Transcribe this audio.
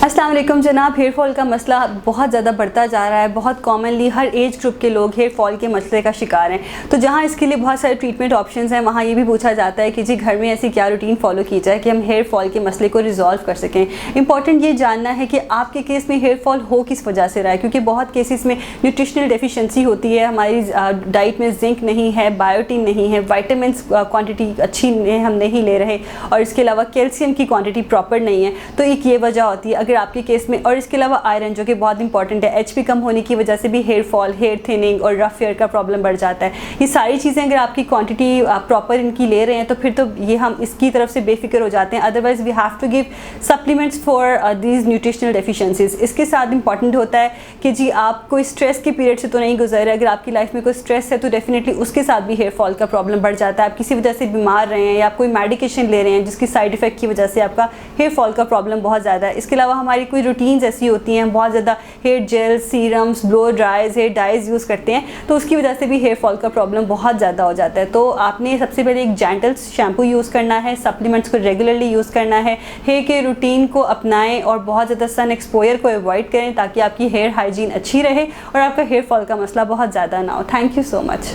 अस्सलाम वालेकुम जनाब। हेयर फॉल का मसला बहुत ज़्यादा बढ़ता जा रहा है। बहुत कॉमनली हर एज ग्रुप के लोग हेयर फॉल के मसले का शिकार हैं। तो जहाँ इसके लिए बहुत सारे ट्रीटमेंट ऑप्शंस हैं, वहाँ ये भी पूछा जाता है कि जी घर में ऐसी क्या रूटीन फॉलो की जाए कि हम हेयर फॉल के मसले को रिजॉल्व कर सकें। इंपॉर्टेंट ये जानना है कि आपके केस में हेयर फॉल हो किस वजह से रहा है, क्योंकि बहुत केसेस में न्यूट्रिशनल डेफिशिएंसी होती है, हमारी डाइट में जिंक नहीं है, बायोटीन नहीं है, वाइटामिन्स क्वान्टिटी अच्छी हम नहीं ले रहे, और इसके अलावा कैल्शियम की क्वान्टिटी प्रॉपर नहीं है। तो एक ये वजह होती है अगर आपके केस में। और इसके अलावा आयरन, जो कि बहुत इंपॉर्टेंट है, एचपी कम होने की वजह से भी हेयर फॉल, हेयर थिनिंग और रफ हेयर का प्रॉब्लम बढ़ जाता है। ये सारी चीज़ें अगर आपकी क्वांटिटी प्रॉपर इनकी ले रहे हैं तो फिर तो ये हम इसकी तरफ से बेफिक्र हो जाते हैं। Otherwise we have to give supplements for these nutritional deficiencies. इसके साथ इंपॉर्टेंट होता है कि जी आप कोई स्ट्रेस के पीरियड से तो नहीं गुजर रहे। अगर आपकी लाइफ में कोई स्ट्रेस है तो डेफिनेटली उसके साथ भी हेयर फॉल का प्रॉब्लम बढ़ जाता है। आप किसी वजह से बीमार रहे हैं या आप कोई मेडिकेशन ले रहे हैं जिसकी साइड इफेक्ट की वजह से आपका हेयर फॉल का प्रॉब्लम बहुत ज़्यादा है। इसके अलावा हमारी कोई रूटीन्स ऐसी होती हैं, बहुत ज़्यादा hair gel, serums, blow dries, hair dyes use करते हैं, तो उसकी वजह से भी हेयर फॉल का प्रॉब्लम बहुत ज़्यादा हो जाता है। तो आपने सबसे पहले एक जेंटल शैम्पू यूज़ करना है, सप्लीमेंट्स को रेगुलरली यूज़ करना है, हेयर के रूटीन को अपनाएं और बहुत ज़्यादा सन एक्सपोजर को अवॉइड करें ताकि आपकी हेयर हाइजीन अच्छी रहे और आपका हेयर फॉल का मसला बहुत ज़्यादा ना हो। Thank you so much.